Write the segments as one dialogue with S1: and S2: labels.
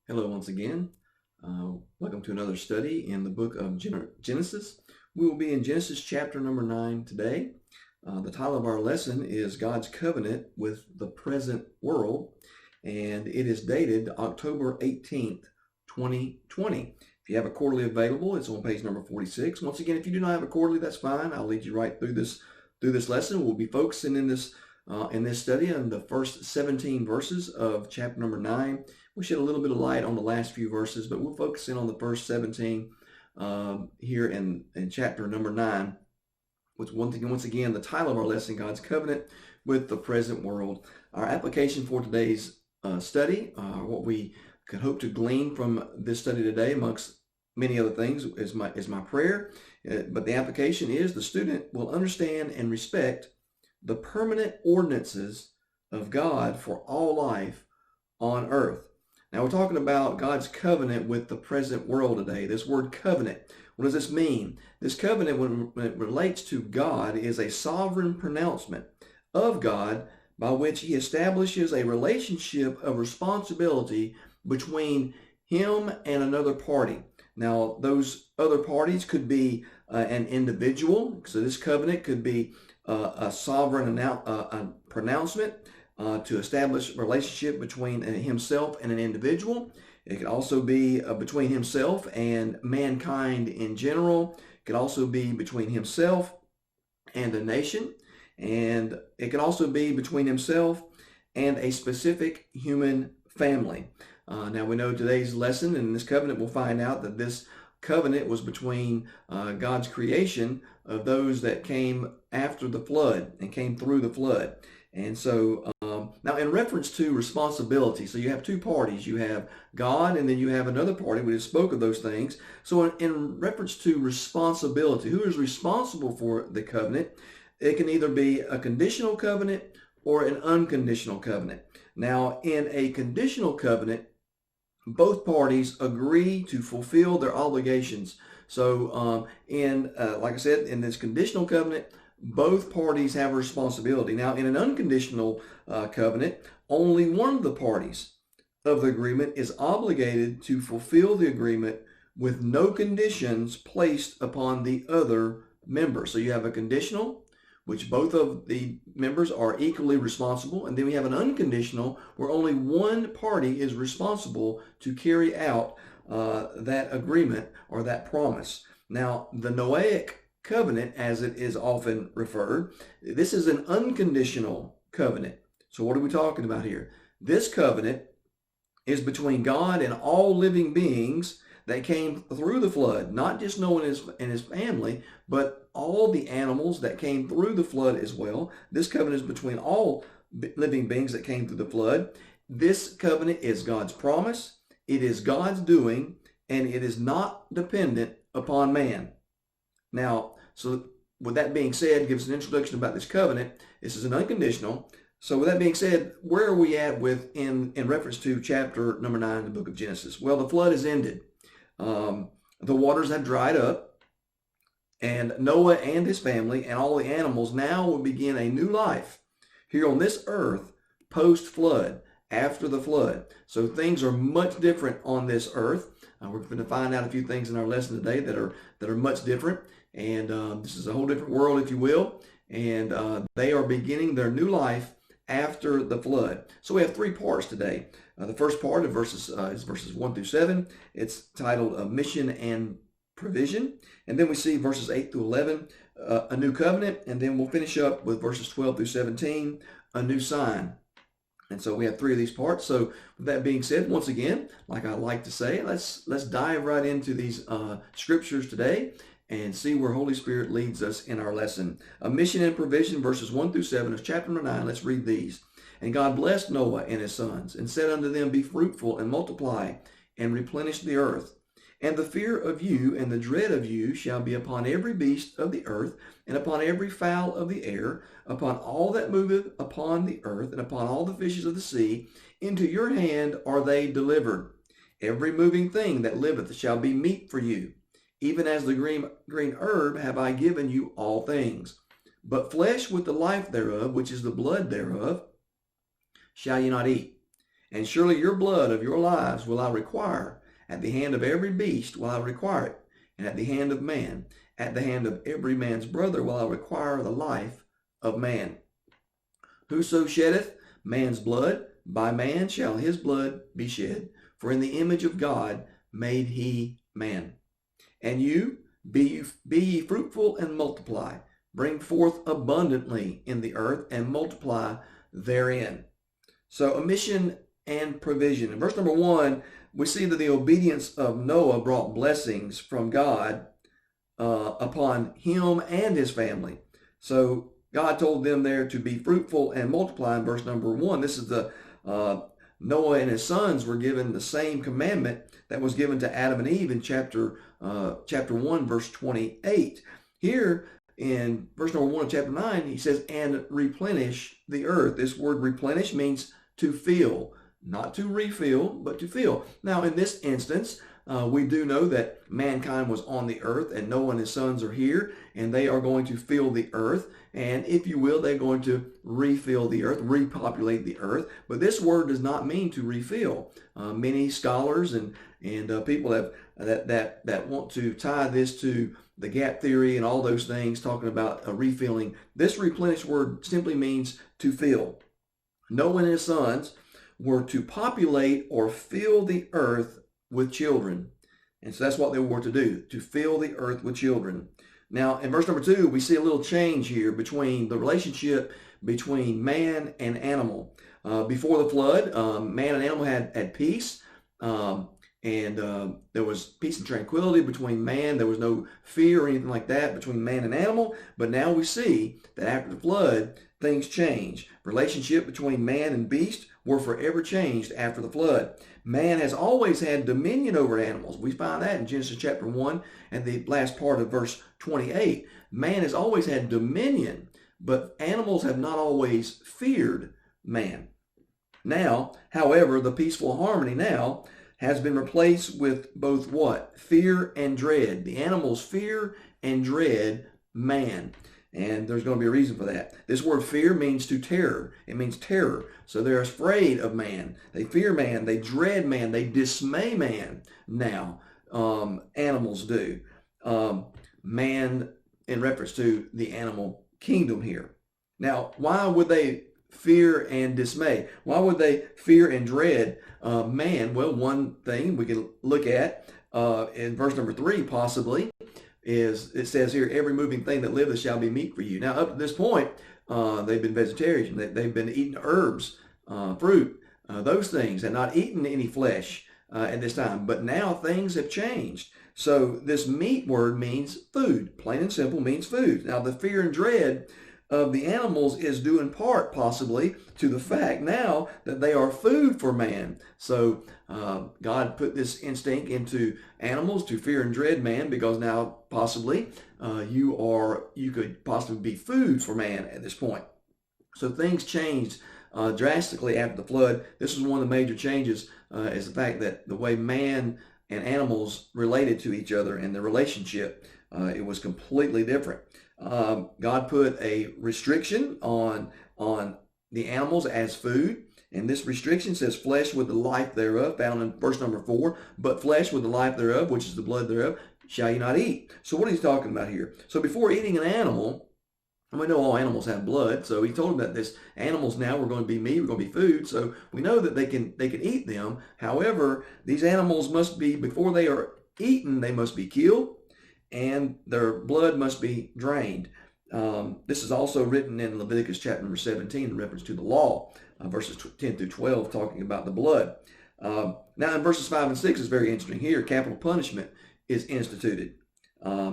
S1: Hello once again. Welcome to another study in the book of Genesis. We will be in Genesis chapter number 9 today. The title of our lesson is God's Covenant with the Present World, and it is dated October 18th, 2020. If you have a quarterly available, it's on page number 46. Once again, if you do not have a quarterly, that's fine. I'll lead you right through this lesson. We'll be focusing in this study on the first 17 verses of chapter number 9. We shed a little bit of light on the last few verses, but we'll focus in on the first 17 here in chapter number 9. With once again, the title of our lesson, God's Covenant with the Present World. Our application for today's study, what we could hope to glean from this study today, amongst many other things, is my prayer. But the application is the student will understand and respect the permanent ordinances of God for all life on earth. Now we're talking about God's covenant with the present world today. This word covenant, what does this mean? This covenant, when it relates to God, is a sovereign pronouncement of God by which he establishes a relationship of responsibility between him and another party. Now those other parties could be an individual, so this covenant could be a sovereign pronouncement to establish a relationship between himself and an individual. It could also be between himself and mankind in general. It could also be between himself and a nation. And it could also be between himself and a specific human family. Now we know today's lesson in this covenant, we'll find out that this covenant was between God's creation of those that came after the flood and came through the flood. And so now in reference to responsibility, so you have two parties. You have God and then you have another party. We just spoke of those things. So in reference to responsibility, who is responsible for the covenant? It can either be a conditional covenant or an unconditional covenant. Now in a conditional covenant, both parties agree to fulfill their obligations. So like I said, in this conditional covenant, both parties have a responsibility. Now, in an unconditional covenant, only one of the parties of the agreement is obligated to fulfill the agreement with no conditions placed upon the other member. So you have a conditional, which both of the members are equally responsible. And then we have an unconditional where only one party is responsible to carry out that agreement or that promise. Now, the Noahic covenant, as it is often referred, this is an unconditional covenant. So what are we talking about here? This covenant is between God and all living beings that came through the flood, not just Noah and his family, but all the animals that came through the flood as well. This covenant is between all living beings that came through the flood. This covenant is God's promise. It is God's doing, and it is not dependent upon man. Now, so with that being said, gives an introduction about this covenant. This is an unconditional. So with that being said, where are we at in reference to chapter number 9 in the book of Genesis? Well, the flood has ended. The waters have dried up, and Noah and his family and all the animals now will begin a new life here on this earth post-flood, after the flood. So things are much different on this earth. We're going to find out a few things in our lesson today that are much different, and this is a whole different world, if you will, and they are beginning their new life after the flood. So we have three parts today. The first part of is verses 1 through 7. It's titled Mission and Provision. And then we see verses 8 through 11, a new covenant. And then we'll finish up with verses 12 through 17, a new sign. And so we have three of these parts. So with that being said, once again, like I like to say, let's dive right into these scriptures today and see where Holy Spirit leads us in our lesson. A mission and provision, verses 1 through 7 of chapter number 9. Let's read these. And God blessed Noah and his sons, and said unto them, Be fruitful, and multiply, and replenish the earth. And the fear of you and the dread of you shall be upon every beast of the earth, and upon every fowl of the air, upon all that moveth upon the earth, and upon all the fishes of the sea. Into your hand are they delivered. Every moving thing that liveth shall be meat for you. Even as the green herb have I given you all things. But flesh with the life thereof, which is the blood thereof, shall ye not eat. And surely your blood of your lives will I require. At the hand of every beast will I require it, and at the hand of man. At the hand of every man's brother will I require the life of man. Whoso sheddeth man's blood, by man shall his blood be shed. For in the image of God made he man. And you, be ye fruitful and multiply. Bring forth abundantly in the earth and multiply therein. So a mission and provision. In verse number 1, we see that the obedience of Noah brought blessings from God upon him and his family. So God told them there to be fruitful and multiply in verse number 1. This is the Noah and his sons were given the same commandment that was given to Adam and Eve in chapter 1, verse 28. Here in verse number 1 of chapter 9, he says, and replenish the earth. This word replenish means to fill, not to refill, but to fill. Now, in this instance, we do know that mankind was on the earth, and Noah and his sons are here, and they are going to fill the earth. And if you will, they're going to refill the earth, repopulate the earth. But this word does not mean to refill. Many scholars and people that want to tie this to the gap theory and all those things, talking about refilling. This replenish word simply means to fill. Noah and his sons were to populate or fill the earth with children. And so that's what they were to do, to fill the earth with children. Now, in verse number 2, we see a little change here between the relationship between man and animal. Before the flood, man and animal had peace, and there was peace and tranquility between man. There was no fear or anything like that between man and animal. But now we see that after the flood, things change. Relationship between man and beast were forever changed after the flood. Man has always had dominion over animals. We find that in Genesis chapter 1 and the last part of verse 28. Man has always had dominion, but animals have not always feared man. Now, however, the peaceful harmony now has been replaced with both what? Fear and dread. The animals fear and dread man. And there's going to be a reason for that. This word fear means to terror. It means terror. So they're afraid of man. They fear man. They dread man. They dismay man now. Animals do. Man in reference to the animal kingdom here. Now, why would they fear and dismay? Why would they fear and dread man? Well, one thing we can look at in verse number 3 possibly is it says here, every moving thing that liveth shall be meat for you. Now, up to this point, they've been vegetarian. They've been eating herbs, fruit, those things, and not eating any flesh at this time. But now things have changed. So this meat word means food. Plain and simple means food. Now, the fear and dread of the animals is due in part possibly to the fact now that they are food for man. So God put this instinct into animals to fear and dread man, because now possibly you could possibly be food for man at this point. So things changed drastically after the flood. This is one of the major changes, is the fact that the way man and animals related to each other and their relationship, it was completely different. God put a restriction on the animals as food, and this restriction says flesh with the life thereof, found in verse number 4, but flesh with the life thereof, which is the blood thereof, shall ye not eat. So what is he talking about here? So before eating an animal, and we know all animals have blood, so he told them that this animals now were going to be meat, we're going to be food, so we know that they can eat them. However, these animals must be, before they are eaten, they must be killed, and their blood must be drained. This is also written in Leviticus chapter number 17 in reference to the law, verses 10 through 12, talking about the blood. Now in verses 5 and 6 is very interesting. Here, capital punishment is instituted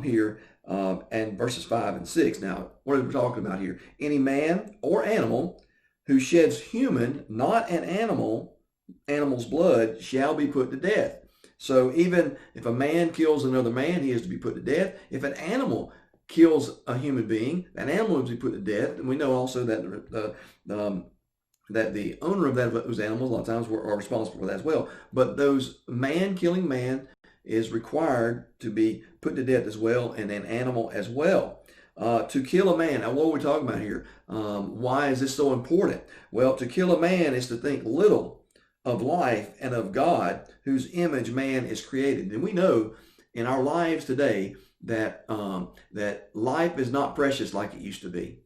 S1: here, and verses 5 and 6. Now, what are we talking about here? Any man or animal who sheds human, not an animal's blood, shall be put to death. So even if a man kills another man, he is to be put to death. If an animal kills a human being, that animal is to be put to death. And we know also that that the owner of those animals a lot of times are responsible for that as well. But those man killing man is required to be put to death as well, and an animal as well. To kill a man. Now, what are we talking about here? Why is this so important? Well, to kill a man is to think little of life and of God, whose image man is created. And we know in our lives today that that life is not precious like it used to be.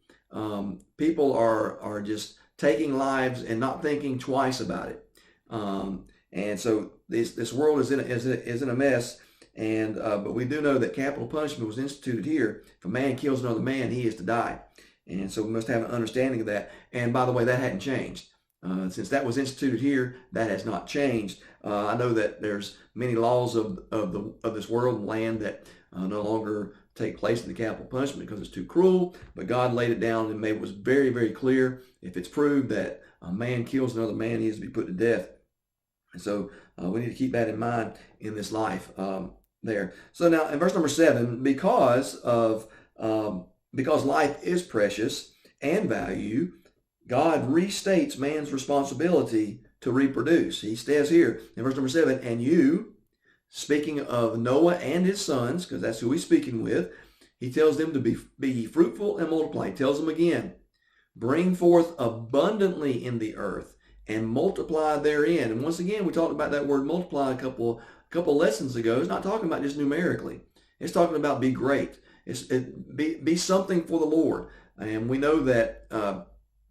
S1: People are just taking lives and not thinking twice about it. And so this world is in a mess. And but we do know that capital punishment was instituted here. If a man kills another man, he is to die. And so we must have an understanding of that. And by the way, that hadn't changed. Since that was instituted here, that has not changed. I know that there's many laws of this world and land that no longer take place in the capital punishment because it's too cruel. But God laid it down and made it was very, very clear. If it's proved that a man kills another man, he is to be put to death. And so we need to keep that in mind in this life there. So now in verse number 7, because life is precious and value, God restates man's responsibility to reproduce. He says here in verse number 7, and you, speaking of Noah and his sons, because that's who he's speaking with, he tells them to be fruitful and multiply. He tells them again, bring forth abundantly in the earth and multiply therein. And once again, we talked about that word multiply a couple lessons ago. It's not talking about just numerically. It's talking about be great. Be something for the Lord. And we know that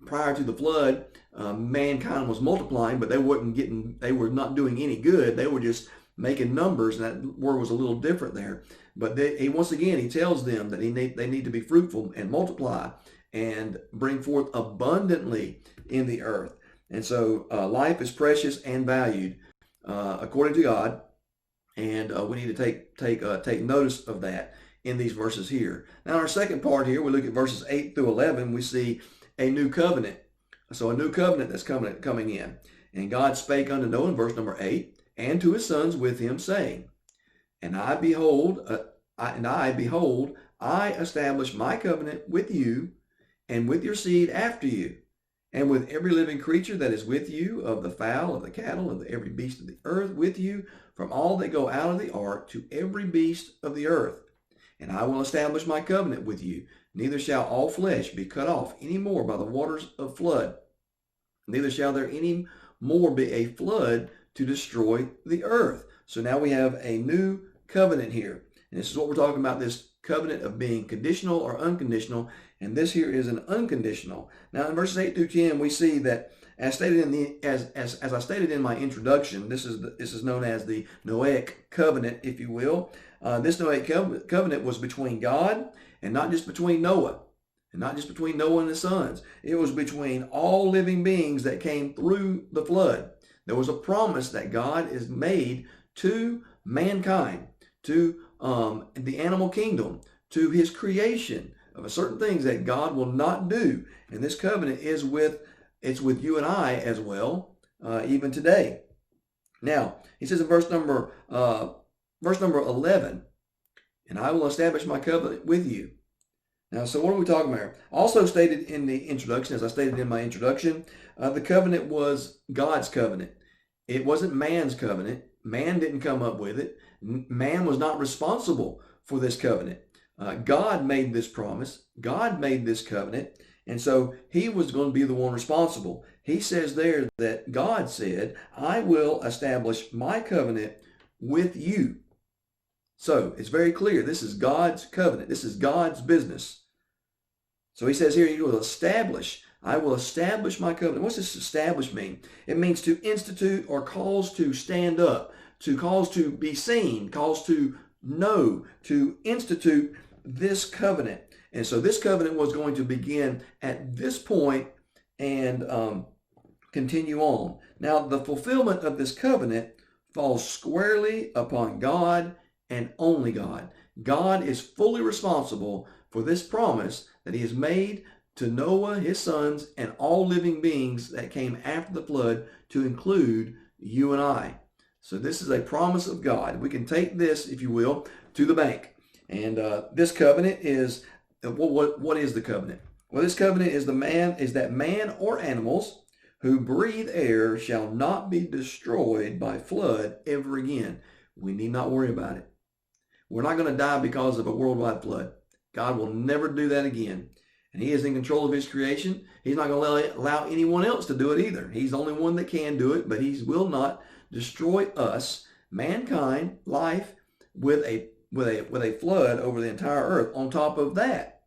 S1: prior to the flood, mankind was multiplying, but they were not doing any good. They were just making numbers, and that word was a little different there. But once again, he tells them that they need to be fruitful and multiply and bring forth abundantly in the earth. And so life is precious and valued according to God, and we need to take notice of that in these verses here. Now, in our second part here, we look at verses 8 through 11. We see a new covenant. So a new covenant that's coming in. And God spake unto Noah in verse number 8, and to his sons with him, saying, And I behold, I establish my covenant with you and with your seed after you, and with every living creature that is with you, of the fowl, of the cattle, of every beast of the earth with you, from all that go out of the ark to every beast of the earth. And I will establish my covenant with you. Neither shall all flesh be cut off any more by the waters of flood. Neither shall there any more be a flood to destroy the earth. So now we have a new covenant here. And this is what we're talking about, this covenant of being conditional or unconditional. And this here is an unconditional. Now in verses 8 through 10, we see that as stated as I stated in my introduction, this is known as the Noahic covenant, if you will. This Noahic covenant was between God, and not just between Noah, and not just between Noah and his sons. It was between all living beings that came through the flood. There was a promise that God has made to mankind, to the animal kingdom, to his creation, of certain things that God will not do. And this covenant is with you and I as well, even today. Now, he says in verse number 11, and I will establish my covenant with you. Now, so what are we talking about here? Also stated in the introduction, as I stated in my introduction, the covenant was God's covenant. It wasn't man's covenant. Man didn't come up with it. Man was not responsible for this covenant. God made this promise. God made this covenant. And so he was going to be the one responsible. He says there that God said, I will establish my covenant with you. So it's very clear. This is God's covenant. This is God's business. So he says here, he will establish. I will establish my covenant. What's this establish mean? It means to institute or cause to stand up, to cause to be seen, cause to know, to institute this covenant. And so this covenant was going to begin at this point and continue on. Now, the fulfillment of this covenant falls squarely upon God and only God. God is fully responsible for this promise that he has made to Noah, his sons, and all living beings that came after the flood, to include you and I. So this is a promise of God. We can take this, if you will, to the bank. And this covenant is, what is the covenant? Well, this covenant is that man or animals who breathe air shall not be destroyed by flood ever again. We need not worry about it. We're not going to die because of a worldwide flood. God will never do that again. and he is in control of his creation. He's not going to allow anyone else to do it either. He's the only one that can do it, but he will not destroy us, mankind, life, with a flood over the entire earth. On top of that,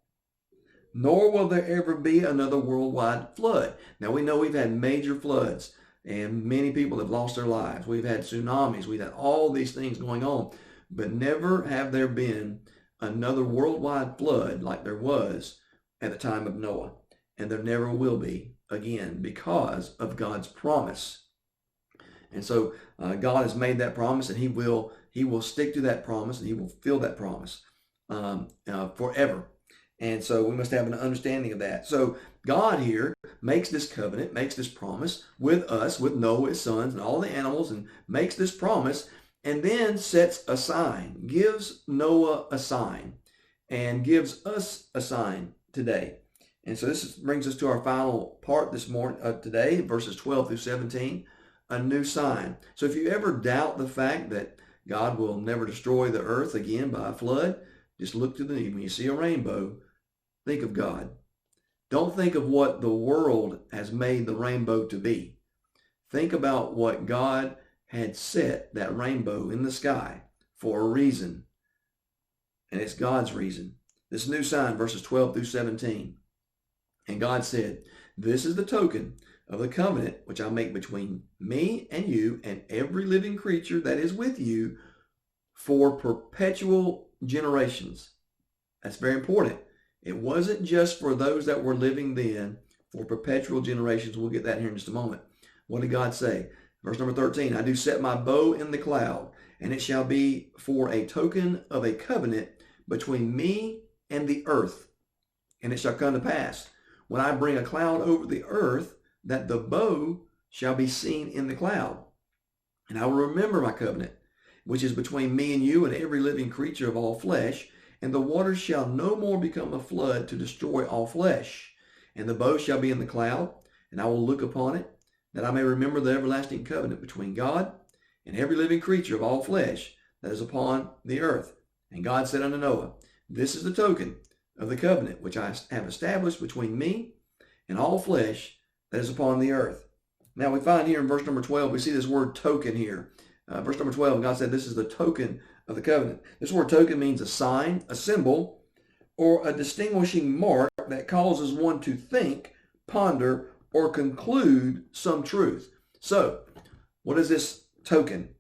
S1: nor will there ever be another worldwide flood. Now we know we've had major floods and many people have lost their lives. We've had tsunamis. We've had all these things going on, but never have there been another worldwide flood like there was at the time of Noah. And there never will be again because of God's promise. And so God has made that promise, and he will stick to that promise, and he will fulfill that promise forever. And so we must have an understanding of that. So God here makes this covenant, makes this promise with us, with Noah, his sons, and all the animals, and makes this promise, and then sets a sign, gives Noah a sign, and gives us a sign today. And so this brings us to our final part this morning, today, verses 12 through 17, a new sign. So if you ever doubt the fact that God will never destroy the earth again by a flood, just look to the east. When you see a rainbow, think of God. Don't think of what the world has made the rainbow to be. Think about what God had set that rainbow in the sky for a reason. And it's God's reason. This new sign, verses 12 through 17. And God said, "This is the token of the covenant which I make between me and you and every living creature that is with you for perpetual generations." That's very important. It wasn't just for those that were living then, for perpetual generations. We'll get that here in just a moment. What did God say? Verse number 13, "I do set my bow in the cloud, and it shall be for a token of a covenant between me and the earth. And it shall come to pass, when I bring a cloud over the earth, that the bow shall be seen in the cloud. And I will remember my covenant, which is between me and you and every living creature of all flesh. And the waters shall no more become a flood to destroy all flesh. And the bow shall be in the cloud, and I will look upon it, that I may remember the everlasting covenant between God and every living creature of all flesh that is upon the earth." And God said unto Noah, "This is the token of the covenant which I have established between me and all flesh that is upon the earth." Now we find here in verse number 12, we see this word token here. Verse number 12, God said, "This is the token of the covenant." This word token means a sign, a symbol, or a distinguishing mark that causes one to think, ponder, or conclude some truth. So, what is this token?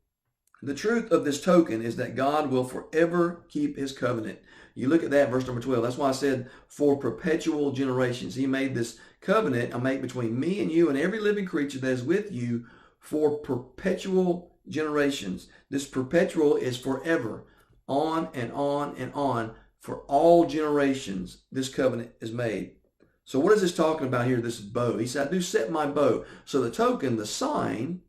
S1: The truth of this token is that God will forever keep his covenant. You look at that, verse number 12. That's why I said for perpetual generations. He made this covenant I make between me and you and every living creature that is with you for perpetual generations. This perpetual is forever, on and on and on, for all generations. This covenant is made. So what is this talking about here, this bow? He said, "I do set my bow." So the token, the sign,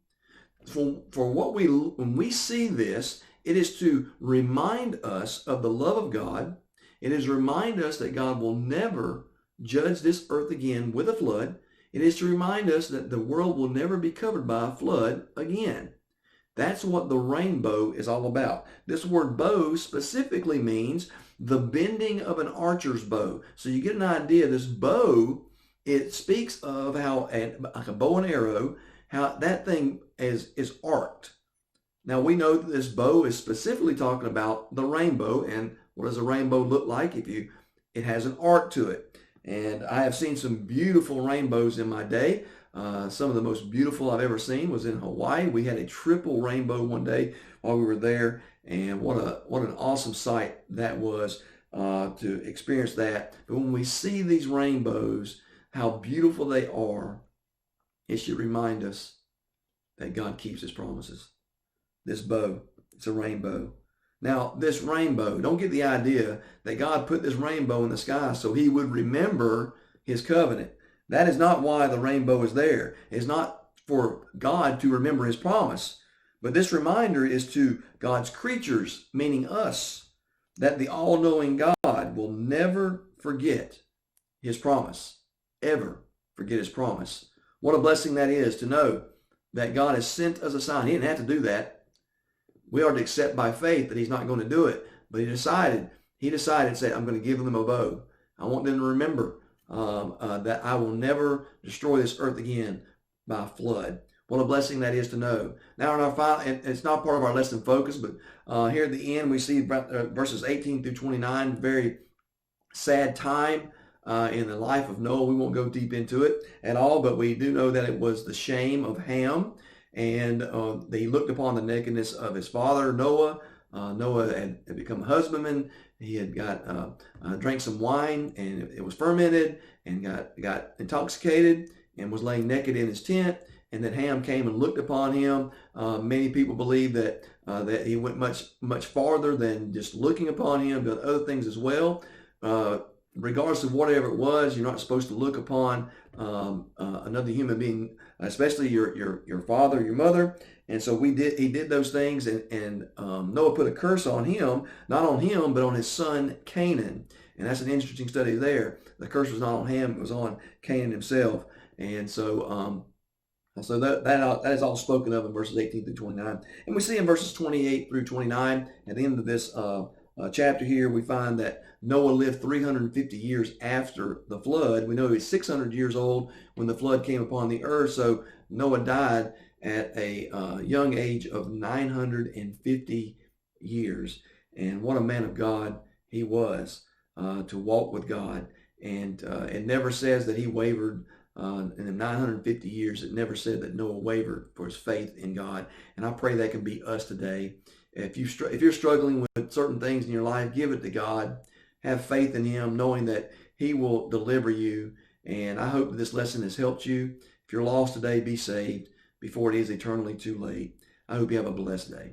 S1: for what when we see this, it is to remind us of the love of God. It is to remind us that God will never judge this earth again with a flood. It is to remind us that the world will never be covered by a flood again. That's what the rainbow is all about. This word bow specifically means the bending of an archer's bow. So you get an idea, this bow, it speaks of how, like a bow and arrow, how that thing is arced. Now we know that this bow is specifically talking about the rainbow, and what does a rainbow look like? It has an arc to it. And I have seen some beautiful rainbows in my day. Some of the most beautiful I've ever seen was in Hawaii. We had a triple rainbow one day while we were there, and what an awesome sight that was to experience that. But when we see these rainbows, how beautiful they are, it should remind us that God keeps his promises. This bow, it's a rainbow. Now, this rainbow, don't get the idea that God put this rainbow in the sky so he would remember his covenant. That is not why the rainbow is there. It's not for God to remember his promise. But this reminder is to God's creatures, meaning us, that the all-knowing God will never forget his promise, ever forget his promise. What a blessing that is to know that God has sent us a sign. He didn't have to do that. We are to accept by faith that he's not going to do it. But he decided, say, I'm going to give them a bow. I want them to remember that I will never destroy this earth again by flood. What a blessing that is to know. Now, in our final, it's not part of our lesson focus, but here at the end we see verses 18 through 29, very sad time in the life of Noah. We won't go deep into it at all, but we do know that it was the shame of Ham, and he looked upon the nakedness of his father Noah. Noah had become a husbandman. He had drank some wine, and it was fermented, and got intoxicated, and was laying naked in his tent. And then Ham came and looked upon him. Many people believe that he went much farther than just looking upon him, but other things as well. Regardless of whatever it was, you're not supposed to look upon another human being, especially your father, your mother. And so he did those things, and Noah put a curse on him, not on him, but on his son Canaan. And that's an interesting study there. The curse was not on him, it was on Canaan himself. And so that is all spoken of in verses 18 through 29. And we see in verses 28 through 29, at the end of this chapter here, we find that Noah lived 350 years after the flood. We know he was 600 years old when the flood came upon the earth. So Noah died at a young age of 950 years. And what a man of God he was to walk with God. And it never says that he wavered. In the 950 years, it never said that Noah wavered for his faith in God. And I pray that can be us today. If you're struggling with certain things in your life, give it to God. Have faith in him, knowing that he will deliver you. And I hope that this lesson has helped you. If you're lost today, be saved before it is eternally too late. I hope you have a blessed day.